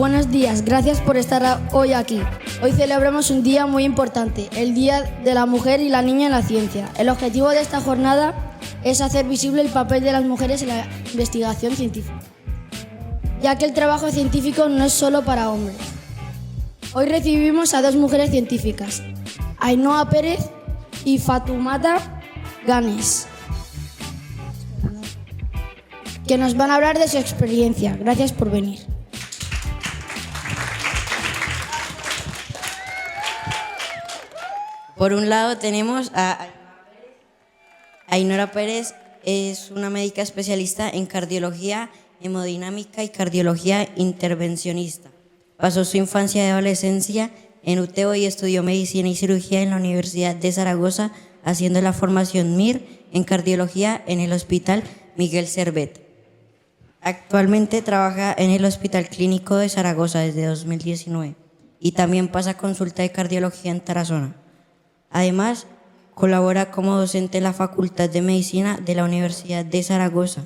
Buenos días, gracias por estar hoy aquí. Hoy celebramos un día muy importante, el Día de la Mujer y la Niña en la Ciencia. El objetivo de esta jornada es hacer visible el papel de las mujeres en la investigación científica, ya que el trabajo científico no es solo para hombres. Hoy recibimos a dos mujeres científicas, Ainhoa Pérez y Fatoumata Ganes, que nos van a hablar de su experiencia. Gracias por venir. Por un lado tenemos a Ainhoa Pérez, es una médica especialista en cardiología, hemodinámica y cardiología intervencionista. Pasó su infancia y adolescencia en UTEO y estudió medicina y cirugía en la Universidad de Zaragoza, haciendo la formación MIR en cardiología en el Hospital Miguel Servet. Actualmente trabaja en el Hospital Clínico de Zaragoza desde 2019 y también pasa consulta de cardiología en Tarazona. Además, colabora como docente en la Facultad de Medicina de la Universidad de Zaragoza.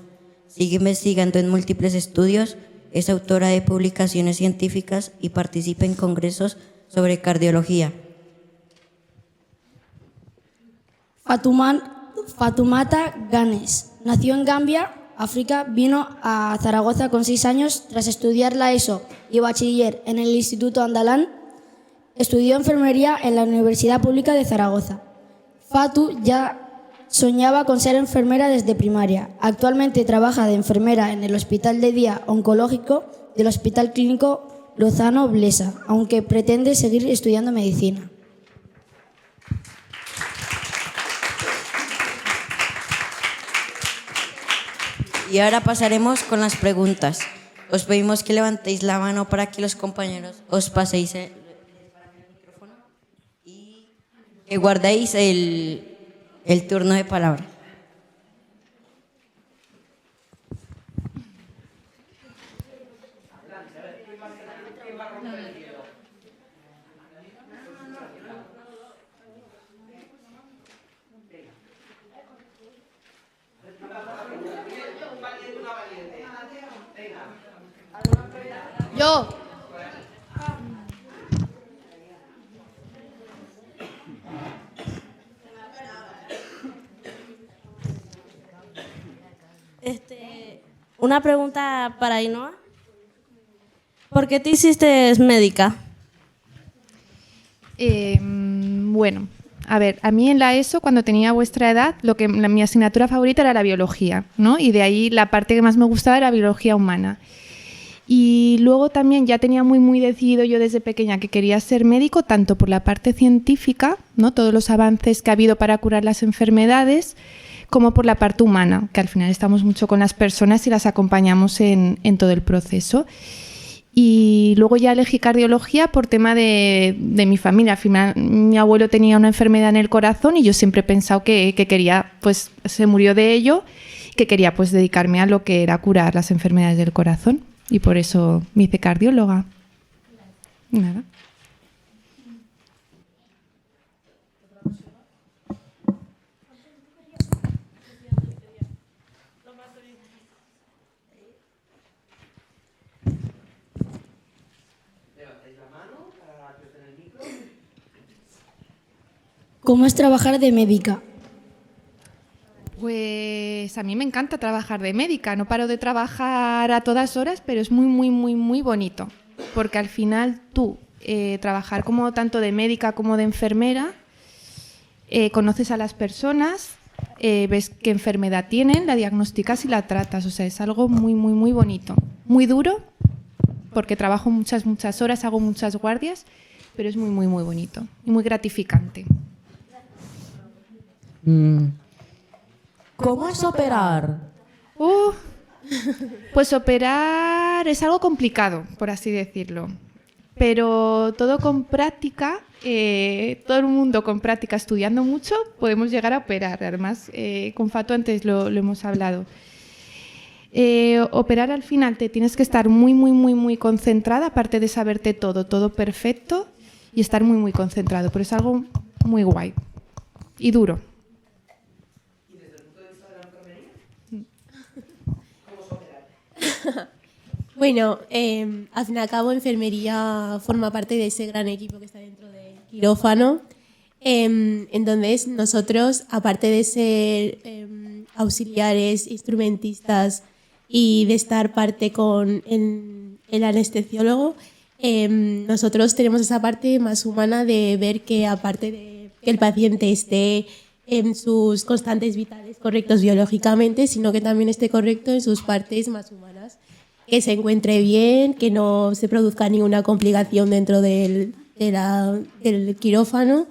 Sigue investigando en múltiples estudios, es autora de publicaciones científicas y participa en congresos sobre cardiología. Fatoumata Ganes nació en Gambia, África. Vino a Zaragoza con 6 años tras estudiar la ESO y bachiller en el Instituto Andalán. Estudió enfermería en la Universidad Pública de Zaragoza. Fatu ya soñaba con ser enfermera desde primaria. Actualmente trabaja de enfermera en el Hospital de Día Oncológico del Hospital Clínico Lozano Blesa, aunque pretende seguir estudiando medicina. Y ahora pasaremos con las preguntas. Os pedimos que levantéis la mano para que los compañeros os paséis el micrófono y que guardéis el turno de palabra. Yo. Una pregunta para Ainhoa. ¿Por qué te hiciste médica? Bueno, a ver, a mí en la ESO, cuando tenía vuestra edad, mi asignatura favorita era la biología, ¿no? Y de ahí la parte que más me gustaba era biología humana. Y luego también ya tenía muy decidido yo desde pequeña que quería ser médico, tanto por la parte científica, ¿no? Todos los avances que ha habido para curar las enfermedades, como por la parte humana, que al final estamos mucho con las personas y las acompañamos en todo el proceso. Y luego ya elegí cardiología por tema de mi familia. Al final mi abuelo tenía una enfermedad en el corazón y yo siempre he pensado que quería, pues se murió de ello, que quería pues dedicarme a lo que era curar las enfermedades del corazón. Y por eso me hice cardióloga. Nada. ¿Cómo es trabajar de médica? Pues a mí me encanta trabajar de médica, no paro de trabajar a todas horas, pero es muy bonito, porque al final tú, trabajar como tanto de médica como de enfermera, conoces a las personas, ves qué enfermedad tienen, la diagnosticas y la tratas, o sea, es algo muy bonito, muy duro, porque trabajo muchas horas, hago muchas guardias, pero es muy bonito y muy gratificante. ¿Cómo es operar? Pues operar es algo complicado, por así decirlo. Pero todo con práctica, todo el mundo con práctica, estudiando mucho, podemos llegar a operar. Además, con Fatu antes lo hemos hablado. Operar al final te tienes que estar muy concentrada, aparte de saberte todo perfecto y estar muy concentrado. Pero es algo muy guay y duro. Bueno, al fin y al cabo, enfermería forma parte de ese gran equipo que está dentro del quirófano. Entonces, nosotros, aparte de ser auxiliares, instrumentistas y de estar parte con el anestesiólogo, nosotros tenemos esa parte más humana de ver que, aparte de que el paciente esté en sus constantes vitales correctos biológicamente, sino que también esté correcto en sus partes más humanas, que se encuentre bien, que no se produzca ninguna complicación dentro del quirófano.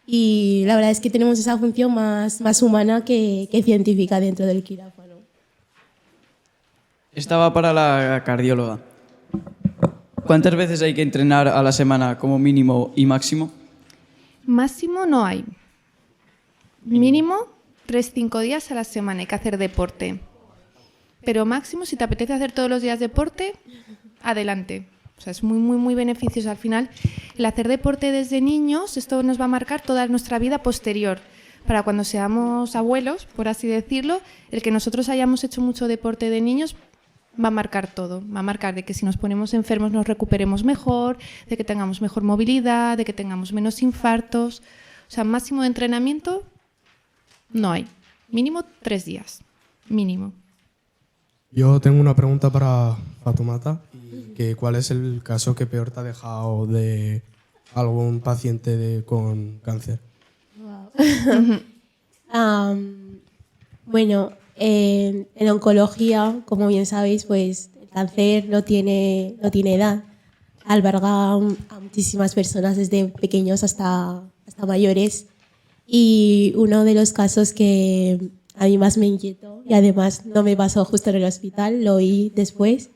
Y la verdad es que tenemos esa función más humana que científica dentro del quirófano. Estaba para la cardióloga. ¿Cuántas veces hay que entrenar a la semana como mínimo y máximo? Máximo no hay. Mínimo 3-5 días a la semana hay que hacer deporte. Pero máximo, si te apetece hacer todos los días deporte, adelante. O sea, es muy beneficioso. Al final, el hacer deporte desde niños, esto nos va a marcar toda nuestra vida posterior. Para cuando seamos abuelos, por así decirlo, el que nosotros hayamos hecho mucho deporte de niños va a marcar todo. Va a marcar de que si nos ponemos enfermos nos recuperemos mejor, de que tengamos mejor movilidad, de que tengamos menos infartos. O sea, máximo de entrenamiento no hay. Mínimo 3 días. Mínimo. Yo tengo una pregunta para Fatoumata. ¿Cuál es el caso que peor te ha dejado de algún paciente con cáncer? Wow. Bueno, en oncología, como bien sabéis, pues el cáncer no tiene edad. Alberga a muchísimas personas desde pequeños hasta mayores. Y uno de los casos que a mí más me inquietó, y además no me pasó justo en el hospital, lo oí después,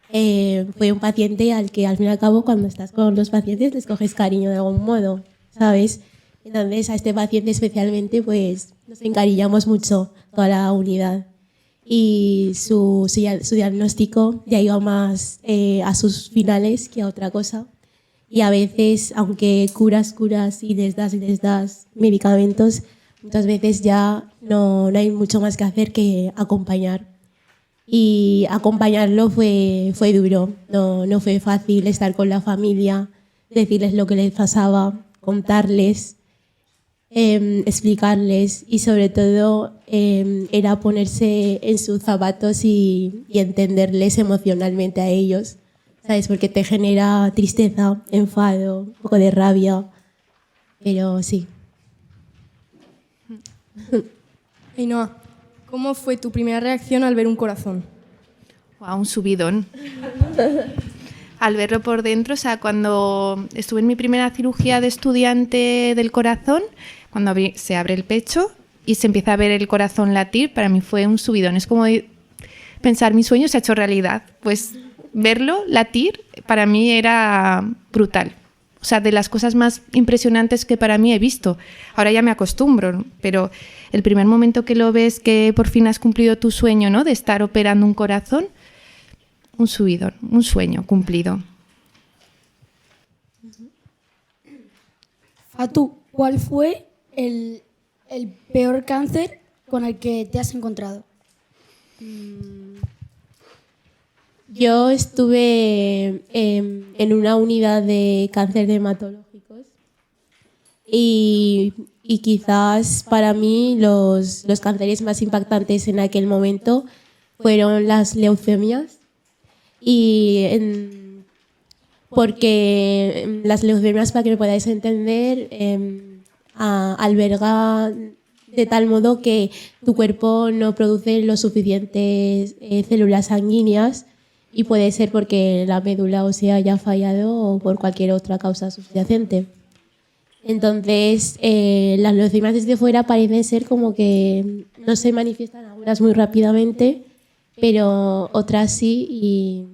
fue un paciente al que al fin y al cabo cuando estás con los pacientes les coges cariño de algún modo, ¿sabes? Entonces a este paciente especialmente pues nos encariñamos mucho, toda la unidad. Y su diagnóstico ya iba más a sus finales que a otra cosa. Y a veces, aunque curas y les das medicamentos, muchas veces ya no hay mucho más que hacer que acompañar. Y acompañarlo fue duro, no fue fácil estar con la familia, decirles lo que les pasaba, contarles, explicarles y sobre todo era ponerse en sus zapatos y entenderles emocionalmente a ellos, ¿sabes? Porque te genera tristeza, enfado, un poco de rabia, pero sí. Ainhoa, ¿cómo fue tu primera reacción al ver un corazón? Wow, un subidón. Al verlo por dentro, o sea, cuando estuve en mi primera cirugía de estudiante del corazón, cuando se abre el pecho y se empieza a ver el corazón latir, para mí fue un subidón. Es como pensar, mi sueño se ha hecho realidad. Pues verlo latir para mí era brutal. O sea, de las cosas más impresionantes que para mí he visto. Ahora ya me acostumbro, pero el primer momento que lo ves, que por fin has cumplido tu sueño, ¿no?, de estar operando un corazón, un subidón, un sueño cumplido. Fatu, ¿cuál fue el peor cáncer con el que te has encontrado? Yo estuve en una unidad de cáncer de hematológicos y quizás para mí los cánceres más impactantes en aquel momento fueron las leucemias. Porque las leucemias, para que me podáis entender, alberga de tal modo que tu cuerpo no produce lo suficientes células sanguíneas y puede ser porque la médula ósea haya fallado o por cualquier otra causa subyacente. Entonces, las leucemias desde fuera parecen ser como que no se manifiestan algunas muy rápidamente, pero otras sí, y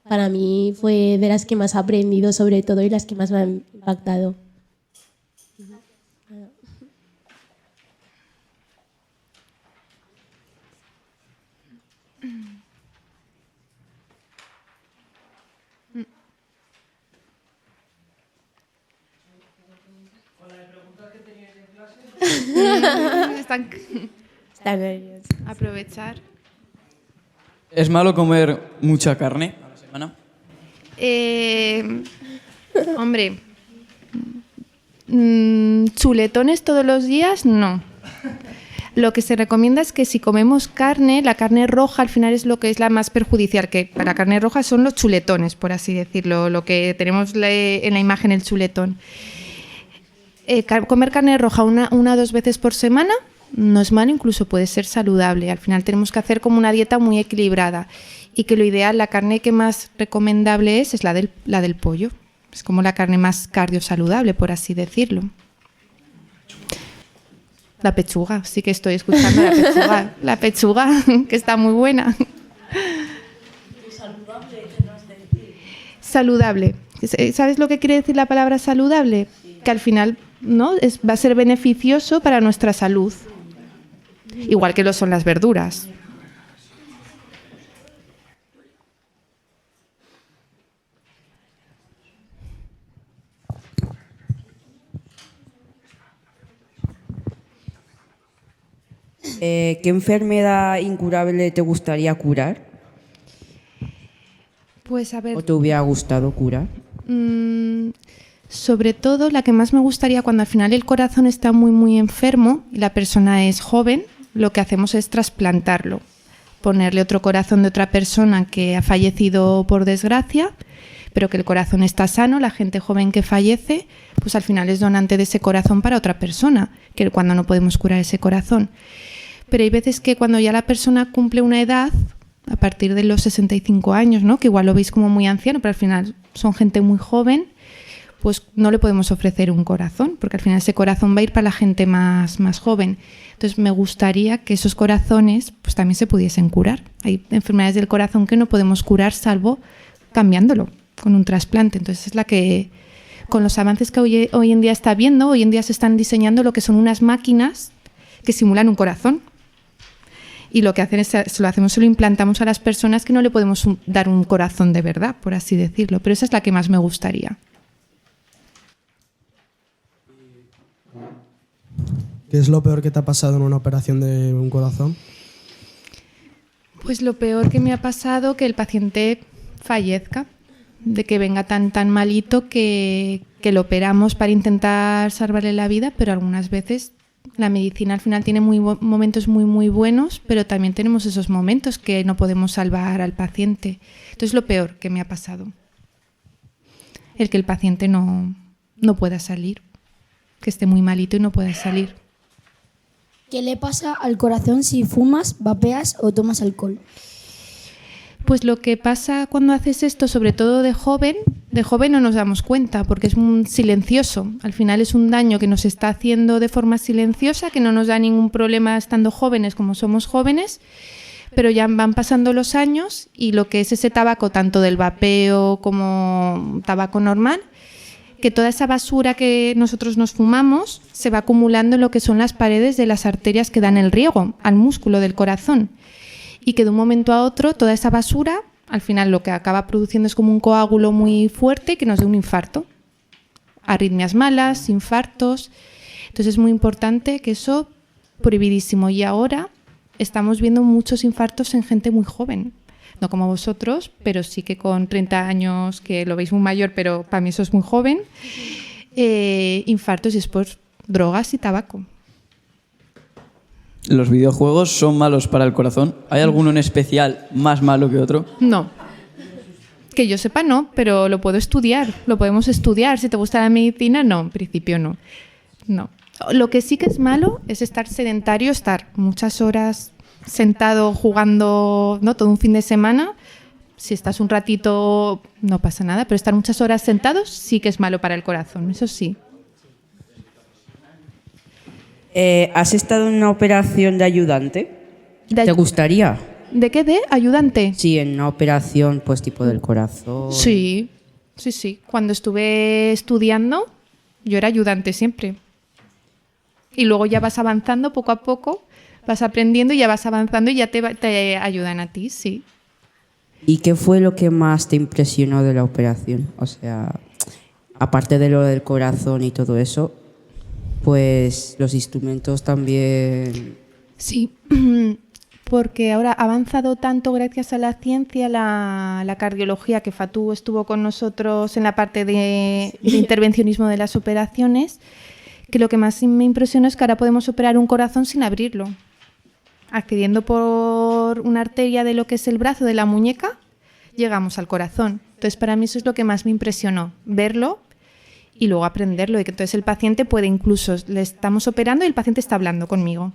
para mí fue de las que más he aprendido sobre todo y las que más me han impactado. Están Está nervioso. aprovechar. ¿Es malo comer mucha carne a la Ana. Hombre, chuletones todos los días, no. Lo que se recomienda es que si comemos carne, la carne roja al final es lo que es la más perjudicial, que para la carne roja son los chuletones, por así decirlo, lo que tenemos en la imagen, el chuletón. Comer carne roja una o 2 veces por semana no es malo, incluso puede ser saludable. Al final tenemos que hacer como una dieta muy equilibrada y que lo ideal, la carne que más recomendable es la del pollo. Es como la carne más cardiosaludable, por así decirlo. La pechuga, sí que estoy escuchando la pechuga. La pechuga, que está muy buena. Saludable. ¿Sabes lo que quiere decir la palabra saludable? Que al final, ¿no? Va a ser beneficioso para nuestra salud. Igual que lo son las verduras. ¿Qué enfermedad incurable te gustaría curar? Pues a ver, ¿O te hubiera gustado curar? sobre todo la que más me gustaría cuando al final el corazón está muy muy enfermo y la persona es joven, lo que hacemos es trasplantarlo, ponerle otro corazón de otra persona que ha fallecido por desgracia, pero que el corazón está sano. La gente joven que fallece, pues al final es donante de ese corazón para otra persona, que cuando no podemos curar ese corazón. Pero hay veces que cuando ya la persona cumple una edad, a partir de los 65 años, ¿no? Que igual lo veis como muy anciano, pero al final son gente muy joven, pues no le podemos ofrecer un corazón, porque al final ese corazón va a ir para la gente más joven. Entonces me gustaría que esos corazones pues también se pudiesen curar. Hay enfermedades del corazón que no podemos curar salvo cambiándolo con un trasplante. Entonces es la que, con los avances que hoy en día está viendo, hoy en día se están diseñando lo que son unas máquinas que simulan un corazón. Y lo que hacen es, se lo implantamos a las personas que no le podemos dar un corazón de verdad, por así decirlo. Pero esa es la que más me gustaría. ¿Qué es lo peor que te ha pasado en una operación de un corazón? Pues lo peor que me ha pasado, que el paciente fallezca, de que venga tan malito que lo operamos para intentar salvarle la vida, pero algunas veces la medicina al final tiene momentos muy buenos, pero también tenemos esos momentos que no podemos salvar al paciente. Entonces lo peor que me ha pasado, el que el paciente no pueda salir, que esté muy malito y no pueda salir. ¿Qué le pasa al corazón si fumas, vapeas o tomas alcohol? Pues lo que pasa cuando haces esto, sobre todo de joven no nos damos cuenta porque es un silencioso. Al final es un daño que nos está haciendo de forma silenciosa, que no nos da ningún problema estando jóvenes como somos jóvenes, pero ya van pasando los años y lo que es ese tabaco, tanto del vapeo como tabaco normal, que toda esa basura que nosotros nos fumamos se va acumulando en lo que son las paredes de las arterias que dan el riego al músculo del corazón. Y que de un momento a otro toda esa basura, al final lo que acaba produciendo es como un coágulo muy fuerte que nos dé un infarto. Arritmias malas, infartos. Entonces es muy importante que eso, prohibidísimo. Y ahora estamos viendo muchos infartos en gente muy joven. No como vosotros, pero sí que con 30 años, que lo veis muy mayor, pero para mí eso es muy joven. Infartos y después drogas y tabaco. ¿Los videojuegos son malos para el corazón? ¿Hay alguno en especial más malo que otro? No. Que yo sepa no, pero lo puedo estudiar, lo podemos estudiar. Si te gusta la medicina, no, en principio no. No. Lo que sí que es malo es estar sedentario, estar muchas horas sentado jugando, ¿no? Todo un fin de semana. Si estás un ratito no pasa nada, pero estar muchas horas sentados sí que es malo para el corazón, eso sí. ¿Has estado en una operación de ayudante? ¿Te gustaría? ¿De qué? ¿De ayudante? Sí, en una operación pues tipo del corazón. Sí. Cuando estuve estudiando yo era ayudante siempre. Y luego ya vas avanzando poco a poco, vas aprendiendo y ya vas avanzando y ya te ayudan a ti, sí. ¿Y qué fue lo que más te impresionó de la operación? O sea, aparte de lo del corazón y todo eso, pues los instrumentos también. Sí, porque ahora ha avanzado tanto gracias a la ciencia, la cardiología, que Fatou estuvo con nosotros en la parte de intervencionismo de las operaciones, que lo que más me impresionó es que ahora podemos operar un corazón sin abrirlo, accediendo por una arteria de lo que es el brazo, de la muñeca, llegamos al corazón. Entonces, para mí eso es lo que más me impresionó, verlo y luego aprenderlo. Y que entonces el paciente puede incluso, le estamos operando y el paciente está hablando conmigo.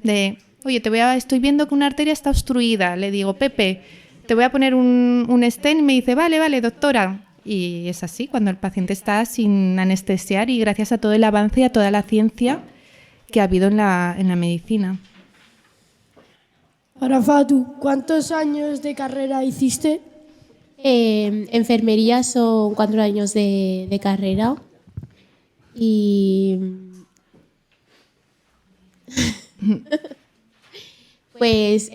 De, oye, estoy viendo que una arteria está obstruida. Le digo, Pepe, te voy a poner un stent. Y me dice, vale, doctora. Y es así, cuando el paciente está sin anestesiar y gracias a todo el avance y a toda la ciencia que ha habido en la medicina. Ahora, Fatou, ¿cuántos años de carrera hiciste? Enfermería son 4 años de carrera y pues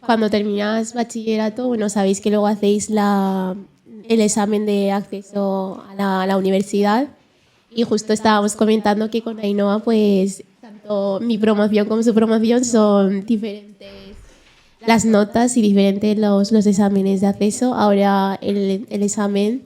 cuando terminas bachillerato, bueno, sabéis que luego hacéis el examen de acceso a la universidad y justo estábamos comentando que con Ainhoa pues tanto mi promoción como su promoción son diferentes las notas y diferentes los exámenes de acceso. Ahora el examen,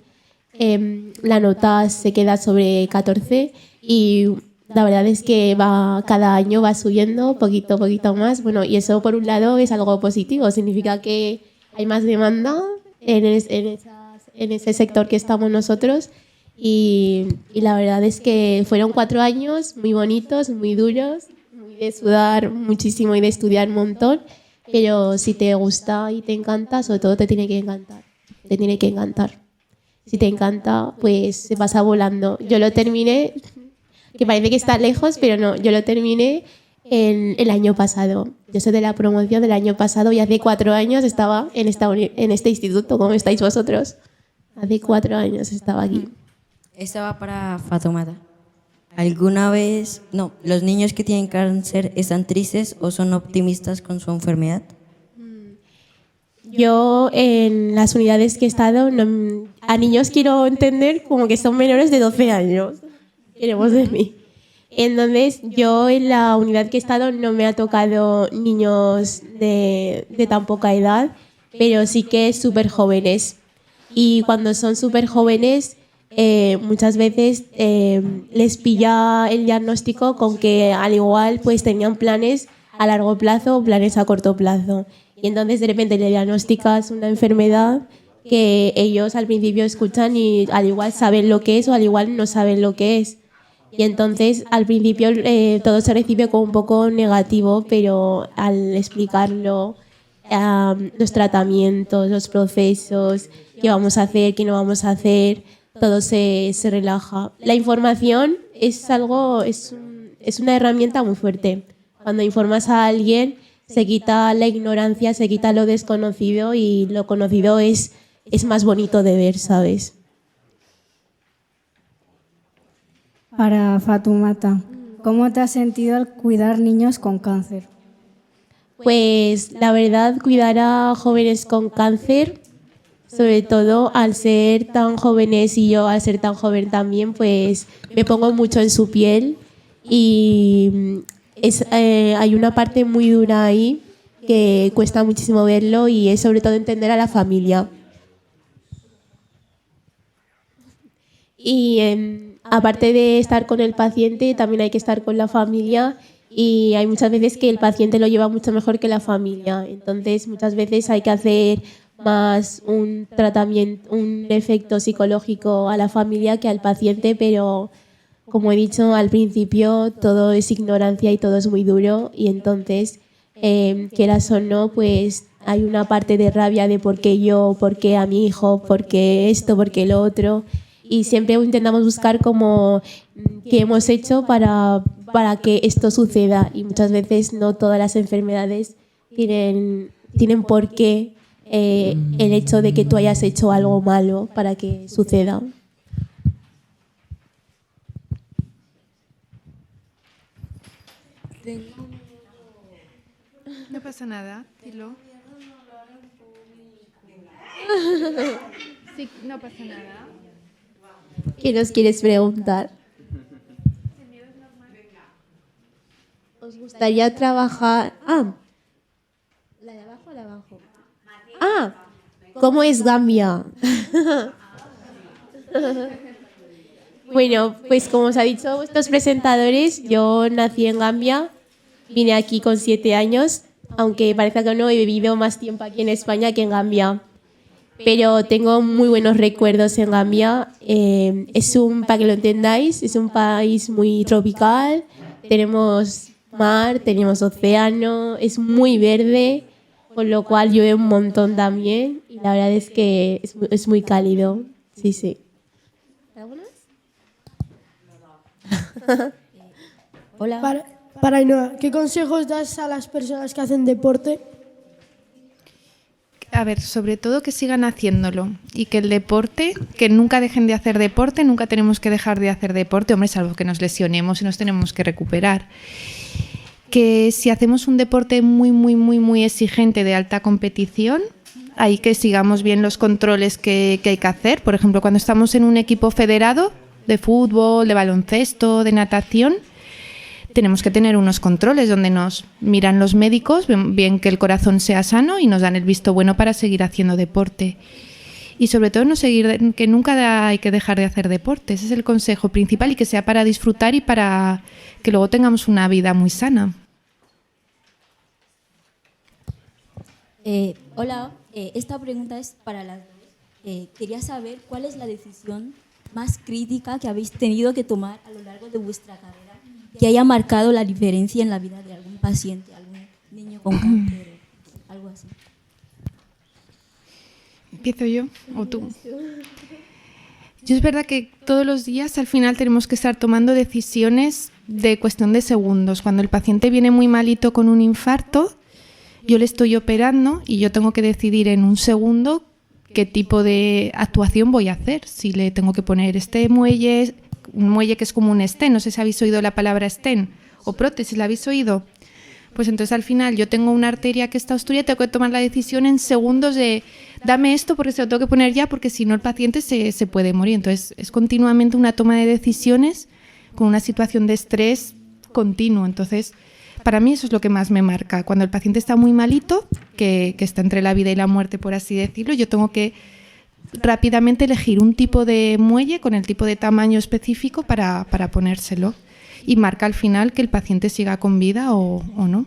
la nota se queda sobre 14 y la verdad es que cada año va subiendo poquito más. Bueno, y eso por un lado es algo positivo, significa que hay más demanda en ese sector que estamos nosotros y la verdad es que fueron 4 años muy bonitos, muy duros, muy de sudar muchísimo y de estudiar un montón. Pero si te gusta y te encanta, sobre todo te tiene que encantar. Te tiene que encantar. Si te encanta, pues se pasa volando. Yo lo terminé, que parece que está lejos, pero no, yo lo terminé el año pasado. Yo soy de la promoción del año pasado y hace 4 años estaba en este instituto, como estáis vosotros. Hace 4 años estaba aquí. Esta va para Fatoumata. ¿Alguna vez, los niños que tienen cáncer están tristes o son optimistas con su enfermedad? Yo en las unidades que he estado, a niños quiero entender como que son menores de 12 años. Queremos de mí. Entonces, yo en la unidad que he estado no me ha tocado niños de tan poca edad, pero sí que súper jóvenes. Y cuando son súper jóvenes, muchas veces les pilla el diagnóstico con que al igual pues tenían planes a largo plazo o planes a corto plazo. Y entonces de repente le diagnosticas una enfermedad que ellos al principio escuchan y al igual saben lo que es o al igual no saben lo que es. Y entonces al principio todo se recibe como un poco negativo, pero al explicarlo, los tratamientos, los procesos, qué vamos a hacer, qué no vamos a hacer, todo se relaja. La información es una herramienta muy fuerte. Cuando informas a alguien se quita la ignorancia, se quita lo desconocido y lo conocido es más bonito de ver, ¿sabes? Para Fatoumata, ¿cómo te has sentido al cuidar niños con cáncer? Pues la verdad, cuidar a jóvenes con cáncer, sobre todo al ser tan jóvenes y yo al ser tan joven también, pues me pongo mucho en su piel y hay una parte muy dura ahí que cuesta muchísimo verlo y es sobre todo entender a la familia. Y aparte de estar con el paciente, también hay que estar con la familia y hay muchas veces que el paciente lo lleva mucho mejor que la familia. Entonces, muchas veces hay que hacer más un tratamiento, un efecto psicológico a la familia que al paciente, pero como he dicho al principio, todo es ignorancia y todo es muy duro y entonces, quieras o no, pues hay una parte de rabia de por qué yo, por qué a mi hijo, por qué esto, por qué lo otro. Y siempre intentamos buscar como qué hemos hecho para que esto suceda. Y muchas veces no todas las enfermedades tienen por qué el hecho de que tú hayas hecho algo malo para que suceda. No pasa nada, dilo. Sí, no pasa nada. ¿Qué nos quieres preguntar? ¿Os gustaría trabajar? ¿La de abajo o la de abajo? Ah, ¿cómo es Gambia? Bueno, pues como os ha dicho vuestros presentadores, yo nací en Gambia, vine aquí con 7 años, aunque parezca que no, he vivido más tiempo aquí en España que en Gambia. Pero tengo muy buenos recuerdos en Gambia. Para que lo entendáis, es un país muy tropical, tenemos mar, tenemos océano, es muy verde, con lo cual llueve un montón también y la verdad es que es muy cálido. Sí, sí. ¿Algunas? Hola. Para Ainhoa, ¿qué consejos das a las personas que hacen deporte? A ver, sobre todo que sigan haciéndolo y que el deporte, que nunca dejen de hacer deporte, nunca tenemos que dejar de hacer deporte, hombre, salvo que nos lesionemos y nos tenemos que recuperar. Que si hacemos un deporte muy exigente de alta competición, hay que sigamos bien los controles que hay que hacer. Por ejemplo, cuando estamos en un equipo federado de fútbol, de baloncesto, de natación, tenemos que tener unos controles donde nos miran los médicos, ven bien que el corazón sea sano y nos dan el visto bueno para seguir haciendo deporte. Y sobre todo que nunca hay que dejar de hacer deporte. Ese es el consejo principal y que sea para disfrutar y para que luego tengamos una vida muy sana. Hola, esta pregunta es para las dos. Quería saber cuál es la decisión más crítica que habéis tenido que tomar a lo largo de vuestra carrera que haya marcado la diferencia en la vida de algún paciente, algún niño con cáncer, algo así. ¿Empiezo yo o tú? Yo es verdad que todos los días al final tenemos que estar tomando decisiones de cuestión de segundos. Cuando el paciente viene muy malito con un infarto, yo le estoy operando y yo tengo que decidir en un segundo qué tipo de actuación voy a hacer. Si le tengo que poner este muelle, un muelle que es como un stent, no sé si habéis oído la palabra stent, o prótesis, ¿la habéis oído? Pues entonces al final yo tengo una arteria que está obstruida, tengo que tomar la decisión en segundos de dame esto porque se lo tengo que poner ya, porque si no el paciente se puede morir. Entonces es continuamente una toma de decisiones con una situación de estrés continuo. Entonces para mí eso es lo que más me marca. Cuando el paciente está muy malito, que está entre la vida y la muerte, por así decirlo, yo tengo que rápidamente elegir un tipo de muelle con el tipo de tamaño específico para ponérselo y marca al final que el paciente siga con vida o no.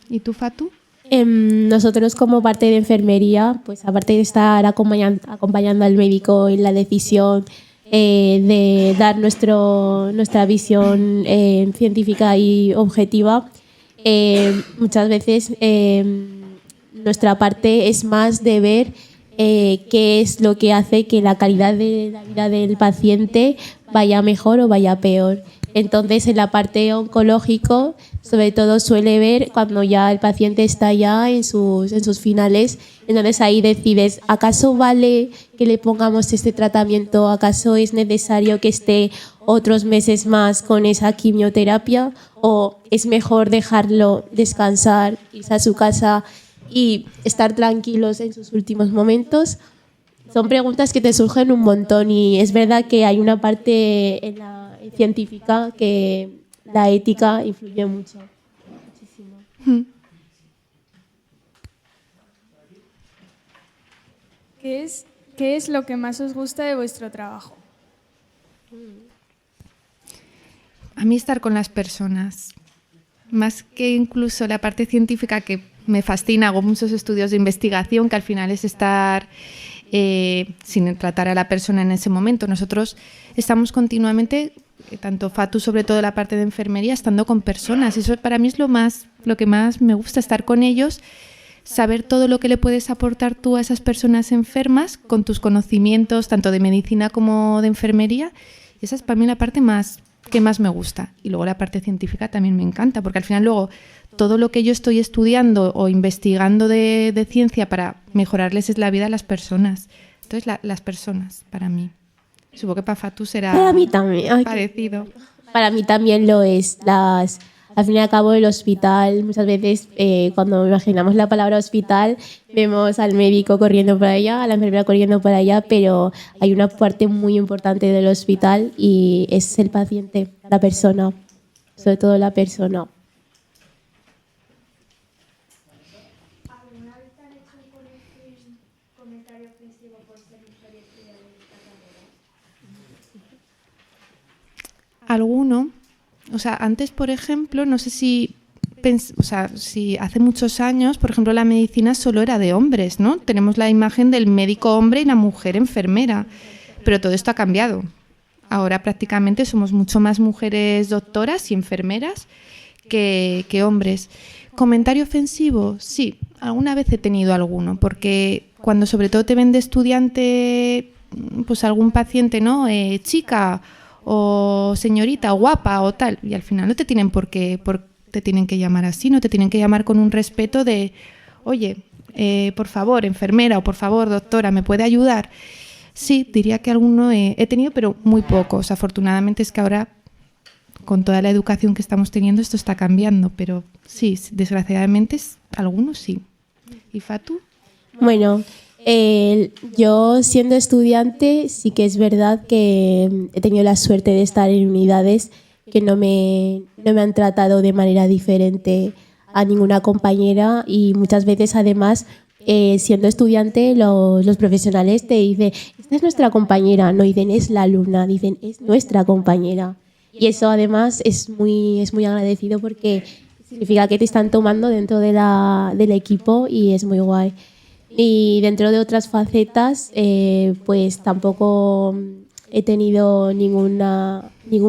¿Y tú, Fatu? Nosotros como parte de enfermería, pues aparte de estar acompañando al médico en la decisión de dar nuestra visión científica y objetiva, muchas veces nuestra parte es más de ver qué es lo que hace que la calidad de la vida del paciente vaya mejor o vaya peor. Entonces, en la parte oncológica, sobre todo suele ver cuando ya el paciente está ya en sus finales. Entonces ahí decides, ¿acaso vale que le pongamos este tratamiento? ¿Acaso es necesario que esté otros meses más con esa quimioterapia? ¿O es mejor dejarlo descansar, irse a su casa y estar tranquilos en sus últimos momentos? Son preguntas que te surgen un montón y es verdad que hay una parte en la científica que la ética influye mucho. Muchísimo. ¿Qué es lo que más os gusta de vuestro trabajo? A mí estar con las personas, más que incluso la parte científica que me fascina, hago muchos estudios de investigación que al final es estar sin tratar a la persona en ese momento. Nosotros estamos continuamente, tanto Fatu, sobre todo la parte de enfermería, estando con personas. Eso para mí es lo que más me gusta, estar con ellos, saber todo lo que le puedes aportar tú a esas personas enfermas con tus conocimientos, tanto de medicina como de enfermería. Y esa es para mí la parte que más me gusta. Y luego la parte científica también me encanta, porque al final luego todo lo que yo estoy estudiando o investigando de ciencia para mejorarles es la vida a las personas. Entonces, las personas, para mí. Supongo que para Fatu será para mí también. parecido. Para mí también lo es. Al fin y al cabo, el hospital, muchas veces cuando imaginamos la palabra hospital, vemos al médico corriendo por allá, a la enfermera corriendo por allá, pero hay una parte muy importante del hospital y es el paciente, la persona, sobre todo la persona. Alguno. O sea, antes, por ejemplo, no sé si si hace muchos años, por ejemplo, la medicina solo era de hombres, ¿no? Tenemos la imagen del médico hombre y la mujer enfermera, pero todo esto ha cambiado. Ahora prácticamente somos mucho más mujeres doctoras y enfermeras que hombres. ¿Comentario ofensivo? Sí, alguna vez he tenido alguno, porque cuando sobre todo te ven de estudiante, pues algún paciente, ¿no? Chica o señorita o guapa o tal, y al final no te tienen te tienen que llamar así, no te tienen que llamar con un respeto de, oye, por favor, enfermera o por favor, doctora, ¿me puede ayudar? Sí, diría que alguno he tenido, pero muy pocos. Afortunadamente es que ahora, con toda la educación que estamos teniendo, esto está cambiando, pero sí, desgraciadamente algunos sí. ¿Y Fatu? Bueno, yo siendo estudiante sí que es verdad que he tenido la suerte de estar en unidades que no me han tratado de manera diferente a ninguna compañera y muchas veces además siendo estudiante los profesionales te dicen esta es nuestra compañera, no dicen es la alumna, dicen es nuestra compañera y eso además es muy agradecido porque significa que te están tomando dentro del equipo y es muy guay. Y dentro de otras facetas pues tampoco he tenido ningún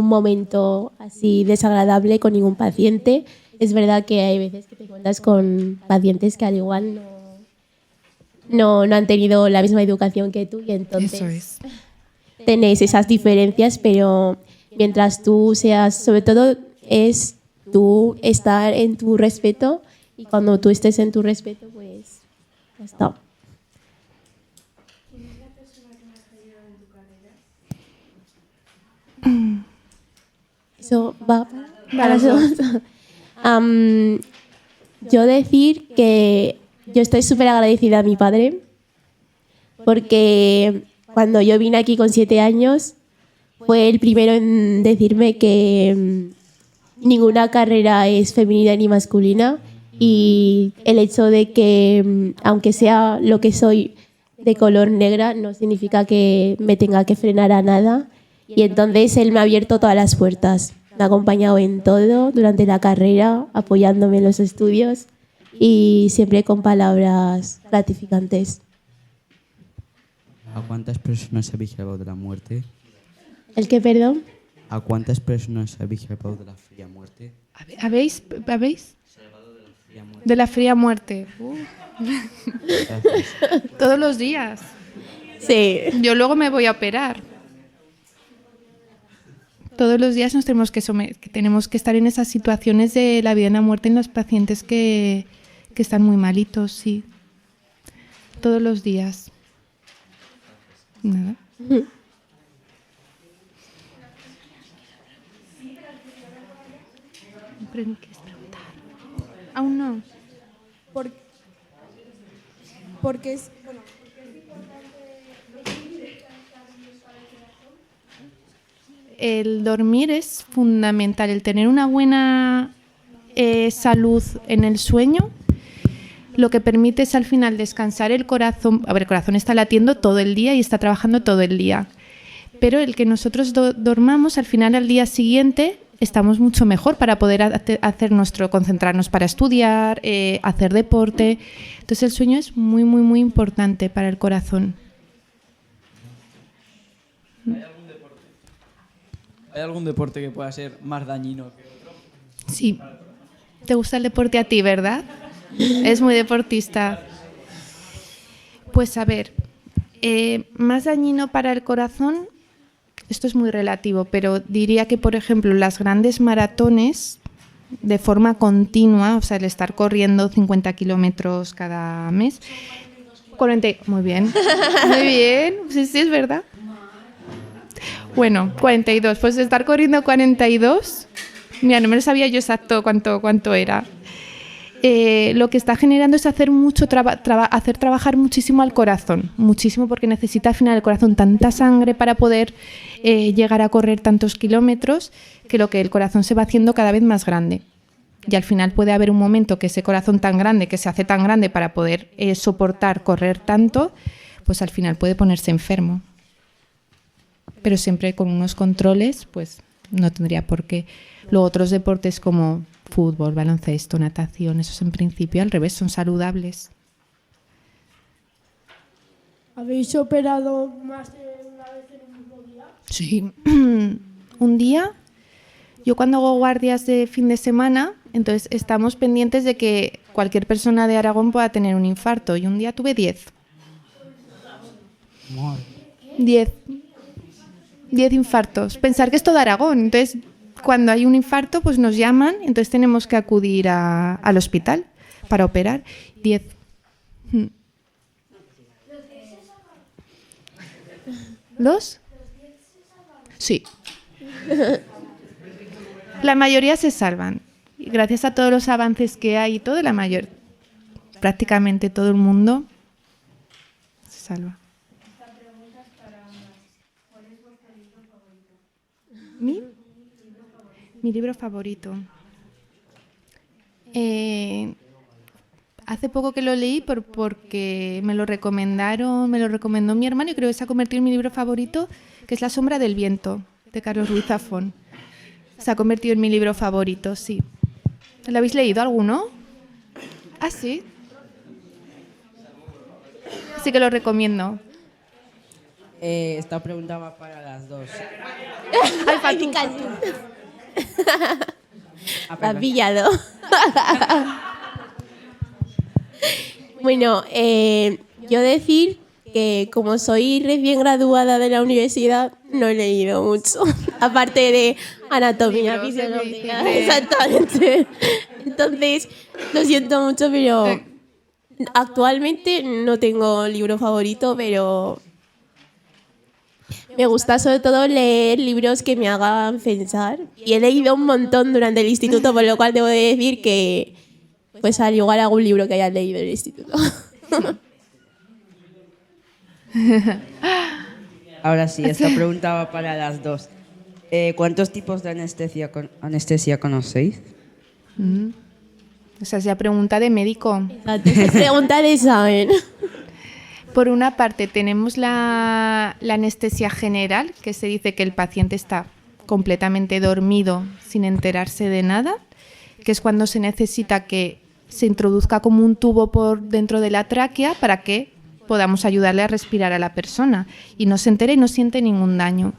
momento así desagradable con ningún paciente. Es verdad que hay veces que te encuentras con pacientes que al igual no han tenido la misma educación que tú y entonces tenéis esas diferencias, pero mientras tú seas, sobre todo es tú estar en tu respeto y cuando tú estés en tu respeto pues ya está. Eso va para nosotros. Yo decir que yo estoy súper agradecida a mi padre porque cuando yo vine aquí con 7 años fue el primero en decirme que ninguna carrera es femenina ni masculina y el hecho de que aunque sea lo que soy de color negra no significa que me tenga que frenar a nada. Y entonces él me ha abierto todas las puertas. Me ha acompañado en todo durante la carrera, apoyándome en los estudios y siempre con palabras gratificantes. ¿A cuántas personas habéis salvado de la muerte? ¿El qué, perdón? ¿A cuántas personas habéis salvado de la fría muerte? ¿Habéis? Salvado de la fría muerte. De la fría muerte. Todos los días. Sí. Yo luego me voy a operar. Todos los días nos tenemos que estar en esas situaciones de la vida y la muerte en los pacientes que están muy malitos, sí. Todos los días. Nada. ¿Quieres preguntar? Aún no. Porque es... Bueno, el dormir es fundamental, el tener una buena salud en el sueño, lo que permite es al final descansar el corazón. A ver, el corazón está latiendo todo el día y está trabajando todo el día, pero el que nosotros dormamos al final al día siguiente estamos mucho mejor para poder concentrarnos para estudiar, hacer deporte. Entonces el sueño es muy, muy, muy importante para el corazón. ¿Hay algún deporte que pueda ser más dañino que otro? Sí. ¿Te gusta el deporte a ti, verdad? Es muy deportista. Pues a ver, más dañino para el corazón, esto es muy relativo, pero diría que, por ejemplo, las grandes maratones de forma continua, o sea, el estar corriendo 50 kilómetros cada mes. 40, muy bien, muy bien, sí, es verdad. Bueno, 42. Pues estar corriendo 42, mira, no me lo sabía yo exacto cuánto era. Lo que está generando es hacer trabajar muchísimo al corazón, muchísimo, porque necesita al final el corazón tanta sangre para poder llegar a correr tantos kilómetros, que el corazón se va haciendo cada vez más grande. Y al final puede haber un momento que ese corazón tan grande, que se hace tan grande para poder soportar correr tanto, pues al final puede ponerse enfermo. Pero siempre con unos controles, pues no tendría por qué. Luego otros deportes como fútbol, baloncesto, natación, esos en principio al revés, son saludables. ¿Habéis operado más de una vez en un mismo día? Sí. Un día, yo cuando hago guardias de fin de semana, entonces estamos pendientes de que cualquier persona de Aragón pueda tener un infarto. Y un día tuve 10. 10 infartos. Pensar que es todo Aragón. Entonces, cuando hay un infarto, pues nos llaman, entonces tenemos que acudir al hospital para operar. 10. ¿Los? Sí. La mayoría se salvan. Y gracias a todos los avances que hay y todo, prácticamente todo el mundo se salva. Mi libro favorito. Hace poco que lo leí porque me lo recomendó mi hermano y creo que se ha convertido en mi libro favorito, que es La sombra del viento, de Carlos Ruiz Zafón. Se ha convertido en mi libro favorito, sí. ¿Lo habéis leído alguno? ¿Ah, sí? Sí que lo recomiendo. Esta pregunta va para las dos. Ay, me has pillado. Bueno, yo decir que como soy recién graduada de la universidad, no he leído mucho, aparte de anatomía, fisiología, exactamente. Entonces, lo siento mucho, pero actualmente no tengo libro favorito, pero me gusta sobre todo leer libros que me hagan pensar. Y he leído un montón durante el instituto, por lo cual debo de decir que, pues al igual algún libro que haya leído en el instituto. Ahora sí, esta pregunta va para las dos. ¿Cuántos tipos de anestesia conocéis? O sea, es la pregunta de médico. Es pregunta de examen. Por una parte tenemos la anestesia general, que se dice que el paciente está completamente dormido sin enterarse de nada, que es cuando se necesita que se introduzca como un tubo por dentro de la tráquea para que podamos ayudarle a respirar a la persona y no se entere y no siente ningún daño.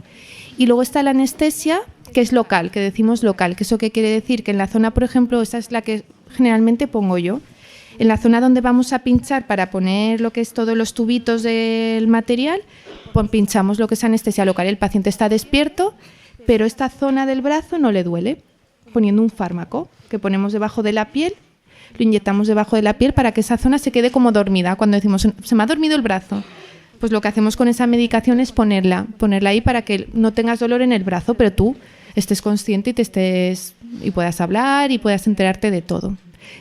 Y luego está la anestesia, que es local, que decimos local, que eso qué quiere decir, que en la zona, por ejemplo, esa es la que generalmente pongo yo, en la zona donde vamos a pinchar para poner lo que es todos los tubitos del material, pues pinchamos lo que es anestesia local. El paciente está despierto, pero esta zona del brazo no le duele, poniendo un fármaco que ponemos debajo de la piel, lo inyectamos debajo de la piel para que esa zona se quede como dormida. Cuando decimos, se me ha dormido el brazo, pues lo que hacemos con esa medicación es ponerla ahí para que no tengas dolor en el brazo, pero tú estés consciente y puedas hablar y puedas enterarte de todo.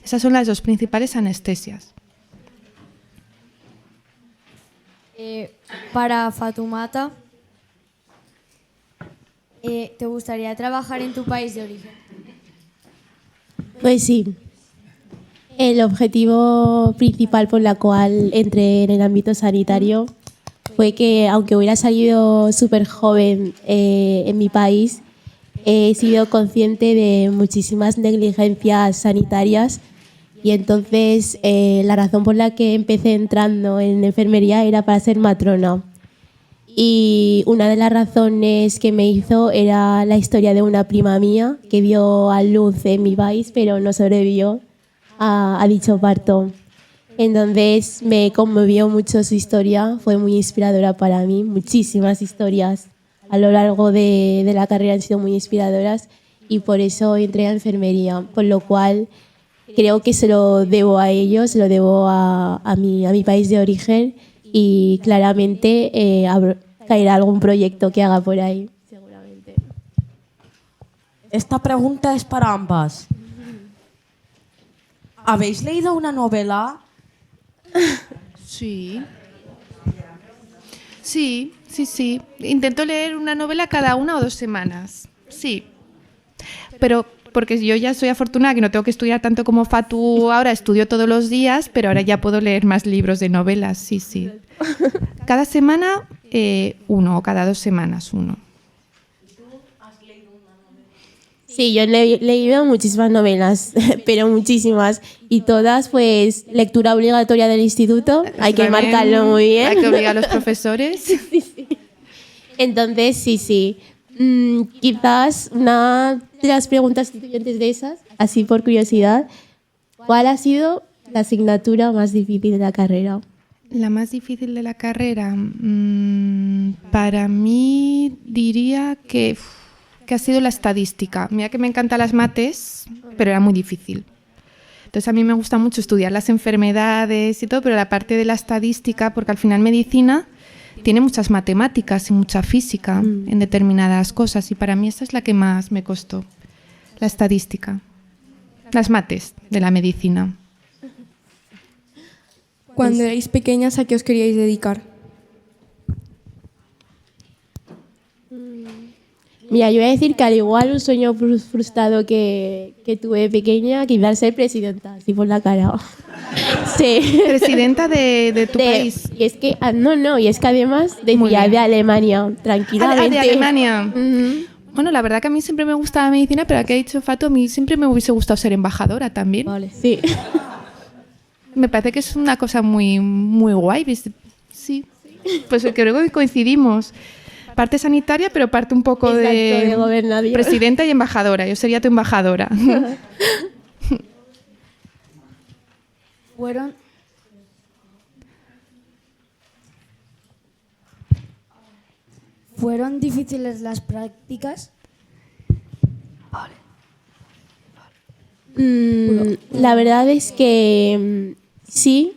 Esas son las dos principales anestesias. Para Fatumata, ¿te gustaría trabajar en tu país de origen? Pues sí. El objetivo principal por la cual entré en el ámbito sanitario fue que, aunque hubiera salido súper joven en mi país, he sido consciente de muchísimas negligencias sanitarias y entonces la razón por la que empecé entrando en enfermería era para ser matrona. Y una de las razones que me hizo era la historia de una prima mía que dio a luz en mi país, pero no sobrevivió a dicho parto. Entonces me conmovió mucho su historia, fue muy inspiradora para mí. Muchísimas historias a lo largo de la carrera han sido muy inspiradoras y por eso entré a enfermería, por lo cual creo que se lo debo a ellos, se lo debo a mi país de origen y claramente caerá algún proyecto que haga por ahí, seguramente. Esta pregunta es para ambas. ¿Habéis leído una novela? Sí. Sí. Intento leer una novela cada 1 o 2 semanas. Sí. Pero porque yo ya soy afortunada que no tengo que estudiar tanto como Fatu ahora, estudio todos los días, pero ahora ya puedo leer más libros de novelas, sí. cada semana uno o cada 2 semanas uno. Sí, yo he leído muchísimas novelas, pero muchísimas. Y todas, pues, lectura obligatoria del instituto. Hay que También marcarlo muy bien. Hay que obligar a los profesores. Sí. Entonces, sí. Quizás una de las preguntas constituyentes de esas, así por curiosidad, ¿cuál ha sido la asignatura más difícil de la carrera? La más difícil de la carrera, para mí diría que ha sido la estadística. Mira que me encantan las mates, pero era muy difícil. Entonces a mí me gusta mucho estudiar las enfermedades y todo, pero la parte de la estadística, porque al final medicina tiene muchas matemáticas y mucha física en determinadas cosas, y para mí esa es la que más me costó, la estadística. Las mates de la medicina. Cuando erais pequeñas, ¿a qué os queríais dedicar? Mira, yo voy a decir que al igual un sueño frustrado que tuve de pequeña, quizás ser presidenta, así por la cara. Sí. ¿Presidenta de tu país? Y es que, y es que además decía de Alemania, tranquilamente. ¿De Alemania? Bueno, la verdad que a mí siempre me gusta la medicina, pero aquí ha dicho Fatu, a mí siempre me hubiese gustado ser embajadora también. Vale. Sí. Me parece que es una cosa muy, muy guay. Sí. Pues creo que coincidimos. Parte sanitaria, pero parte un poco de gobernador. Presidenta y embajadora. Yo sería tu embajadora. ¿Fueron difíciles las prácticas? La verdad es que sí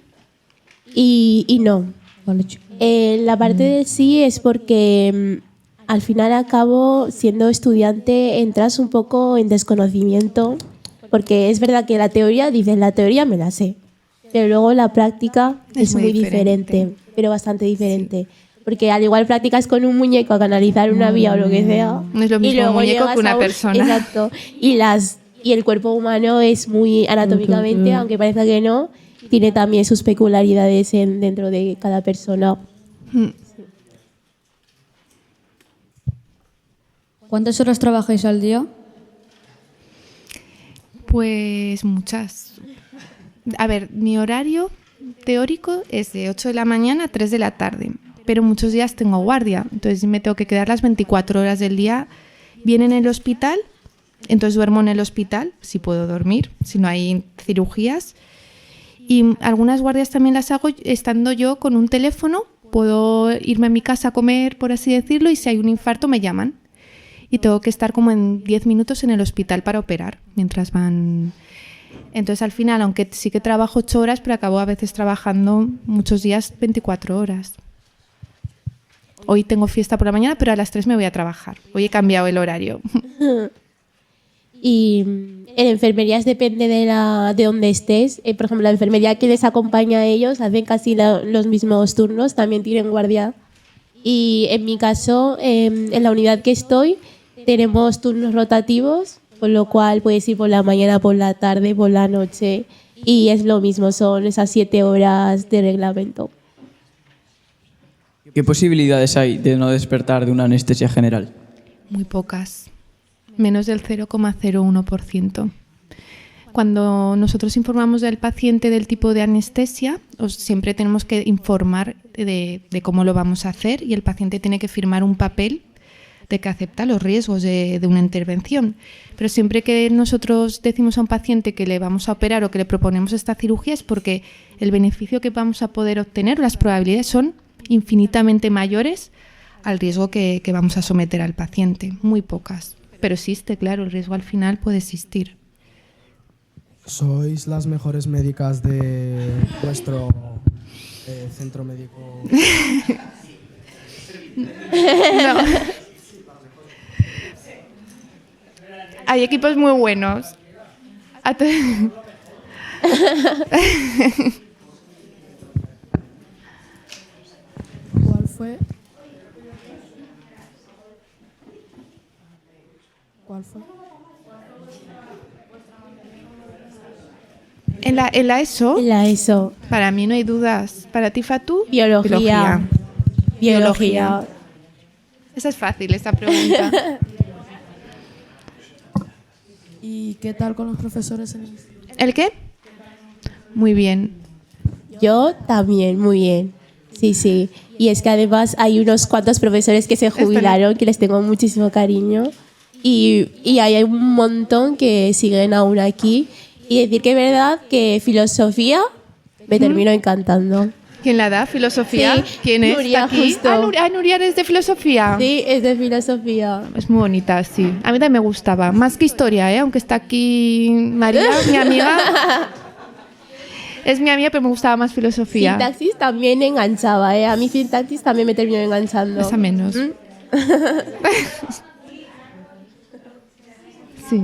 y no. La parte de sí es porque al final y al cabo, siendo estudiante, entras un poco en desconocimiento, porque es verdad que la teoría me la sé, pero luego la práctica es muy diferente, pero bastante diferente. Porque al igual practicas con un muñeco a canalizar una vía o lo que sea. No es lo mismo un muñeco que una persona. Exacto. Y el cuerpo humano es muy anatómicamente, aunque parezca que no, tiene también sus peculiaridades dentro de cada persona. ¿Cuántas horas trabajáis al día? Pues muchas. A ver, mi horario teórico es de 8 de la mañana a 3 de la tarde, pero muchos días tengo guardia, entonces me tengo que quedar las 24 horas del día bien en el hospital, entonces duermo en el hospital, si puedo dormir, si no hay cirugías. Y algunas guardias también las hago estando yo con un teléfono, puedo irme a mi casa a comer, por así decirlo, y si hay un infarto me llaman. Y tengo que estar como en 10 minutos en el hospital para operar, mientras van. Entonces al final, aunque sí que trabajo 8 horas, pero acabo a veces trabajando muchos días 24 horas. Hoy tengo fiesta por la mañana, pero a las 3 me voy a trabajar. Hoy he cambiado el horario. Y en enfermerías depende de dónde estés. Por ejemplo, la enfermería que les acompaña a ellos hacen casi los mismos turnos, también tienen guardia. Y en mi caso, en la unidad que estoy, tenemos turnos rotativos, con lo cual puedes ir por la mañana, por la tarde, por la noche. Y es lo mismo, son esas 7 horas de reglamento. ¿Qué posibilidades hay de no despertar de una anestesia general? Muy pocas. Menos del 0,01%. Cuando nosotros informamos al paciente del tipo de anestesia, siempre tenemos que informar de cómo lo vamos a hacer, y el paciente tiene que firmar un papel de que acepta los riesgos de una intervención. Pero siempre que nosotros decimos a un paciente que le vamos a operar o que le proponemos esta cirugía, es porque el beneficio que vamos a poder obtener, las probabilidades son infinitamente mayores al riesgo que vamos a someter al paciente. Muy pocas. Pero existe, claro, el riesgo al final puede existir. ¿Sois las mejores médicas de vuestro centro médico? No. Hay equipos muy buenos. ¿Cuál fue? ¿Cuál fue? En la ESO. En la ESO. Para mí no hay dudas. Para ti, Fatu. Biología. Biología. Esa es fácil, esta pregunta. ¿Y qué tal con los profesores en el ¿El qué? Muy bien. Yo también, muy bien. Sí, sí. Y es que además hay unos cuantos profesores que se jubilaron, que les tengo muchísimo cariño. Y hay un montón que siguen aún aquí. Y decir que es verdad que filosofía me terminó encantando. ¿Quién la da? ¿Filosofía? Sí, ¿Quién es? Nuria, ¿Está aquí? justo. Nuria es de filosofía. Sí, es de filosofía. Es muy bonita, sí. A mí también me gustaba. Más que historia, ¿eh? Aunque está aquí María, mi amiga. Es mi amiga, pero me gustaba más filosofía. Sintaxis también enganchaba, ¿eh? A mí sintaxis también me terminó enganchando. Esa menos. Sí.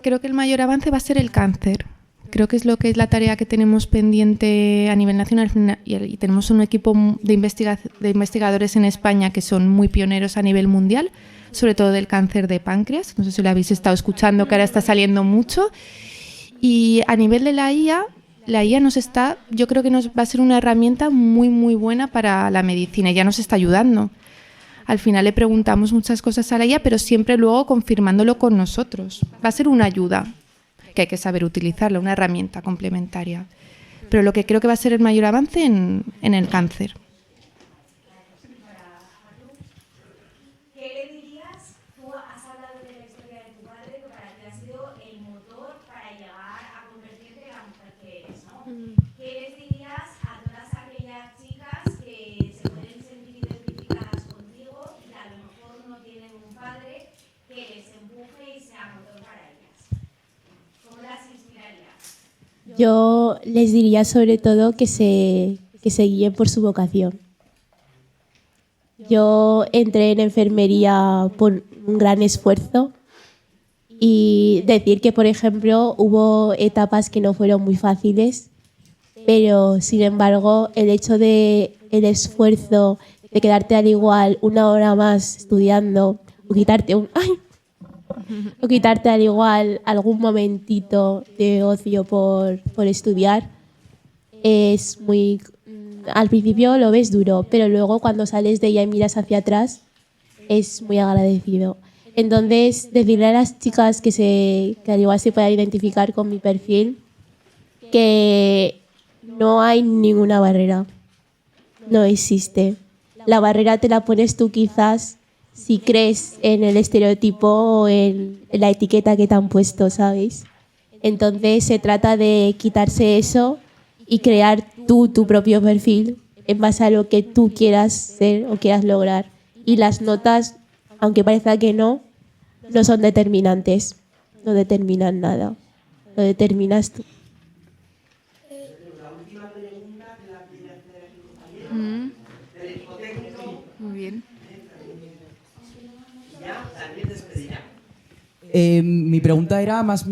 Creo que el mayor avance va a ser el cáncer. Creo que es la tarea que tenemos pendiente a nivel nacional y tenemos un equipo de investigadores en España que son muy pioneros a nivel mundial, sobre todo del cáncer de páncreas. No sé si lo habéis estado escuchando, que ahora está saliendo mucho. Y a nivel de la IA yo creo que nos va a ser una herramienta muy, muy buena para la medicina. Ya nos está ayudando. Al final le preguntamos muchas cosas a la IA, pero siempre luego confirmándolo con nosotros. Va a ser una ayuda, que hay que saber utilizarla, una herramienta complementaria. Pero lo que creo que va a ser el mayor avance en el cáncer. ¿Qué le dirías? Tú has hablado de la historia de tu padre, que para ti ha sido el motor para llegar a convertirte en la mujer que eres, ¿no? ¿Qué les dirías a todas aquellas chicas que se pueden sentir identificadas contigo y a lo mejor no tienen un padre que les empuje y sea motor para ellas? ¿Cómo las inspirarías? Yo les diría sobre todo que se guíen por su vocación. Yo entré en enfermería por un gran esfuerzo y decir que, por ejemplo, hubo etapas que no fueron muy fáciles, pero sin embargo el hecho de el esfuerzo de quedarte al igual una hora más estudiando o quitarte al igual algún momentito de ocio por estudiar es muy... Al principio lo ves duro, pero luego cuando sales de ella y miras hacia atrás es muy agradecido. Entonces, decirle a las chicas que al igual se puedan identificar con mi perfil que no hay ninguna barrera, no existe. La barrera te la pones tú quizás si crees en el estereotipo o en la etiqueta que te han puesto, ¿sabéis? Entonces se trata de quitarse eso y crear tú tu propio perfil en base a lo que tú quieras ser o quieras lograr. Y las notas, aunque parezca que no son determinantes, no determinan nada, lo determinas tú. Muy bien. Mi pregunta era más...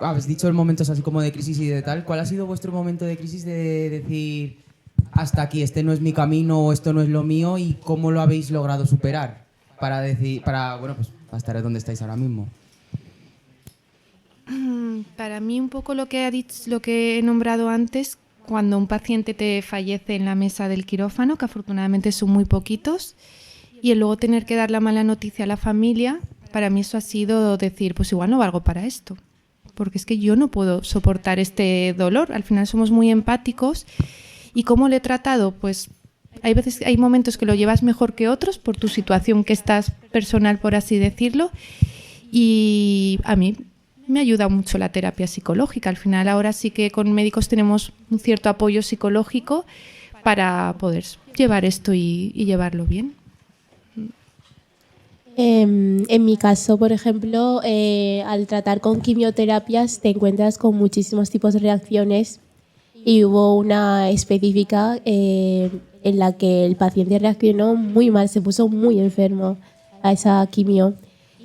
habéis dicho el momentos así como de crisis y de tal. ¿Cuál ha sido vuestro momento de crisis de decir hasta aquí, este no es mi camino o esto no es lo mío, y cómo lo habéis logrado superar para estar donde estáis ahora mismo? Para mí un poco lo que he nombrado antes, cuando un paciente te fallece en la mesa del quirófano, que afortunadamente son muy poquitos, y el luego tener que dar la mala noticia a la familia, para mí eso ha sido decir, pues igual no valgo para esto, porque es que yo no puedo soportar este dolor. Al final somos muy empáticos. ¿Y cómo lo he tratado? Pues hay momentos que lo llevas mejor que otros por tu situación que estás personal, por así decirlo, y a mí me ayuda mucho la terapia psicológica. Al final ahora sí que con médicos tenemos un cierto apoyo psicológico para poder llevar esto y llevarlo bien. En mi caso, por ejemplo, al tratar con quimioterapias te encuentras con muchísimos tipos de reacciones, y hubo una específica en la que el paciente reaccionó muy mal, se puso muy enfermo a esa quimio,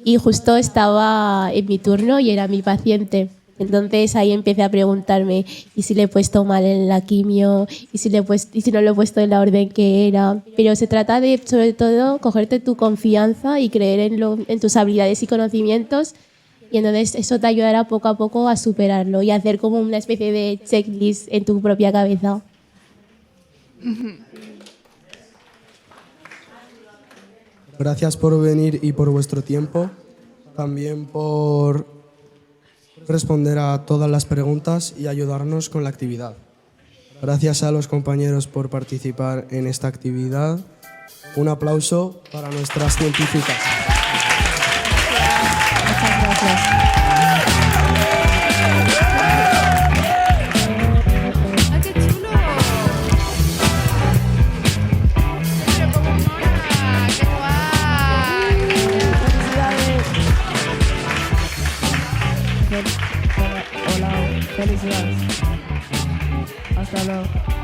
y justo estaba en mi turno y era mi paciente. Entonces ahí empecé a preguntarme, ¿y si le he puesto mal en la quimio? ¿Y si no lo he puesto en la orden que era? Pero se trata de, sobre todo, cogerte tu confianza y creer en tus habilidades y conocimientos, y entonces eso te ayudará poco a poco a superarlo y a hacer como una especie de checklist en tu propia cabeza. Gracias por venir y por vuestro tiempo. También por responder a todas las preguntas y ayudarnos con la actividad. Gracias a los compañeros por participar en esta actividad. Un aplauso para nuestras científicas. Muchas gracias. Hola, felicidades. Hasta luego.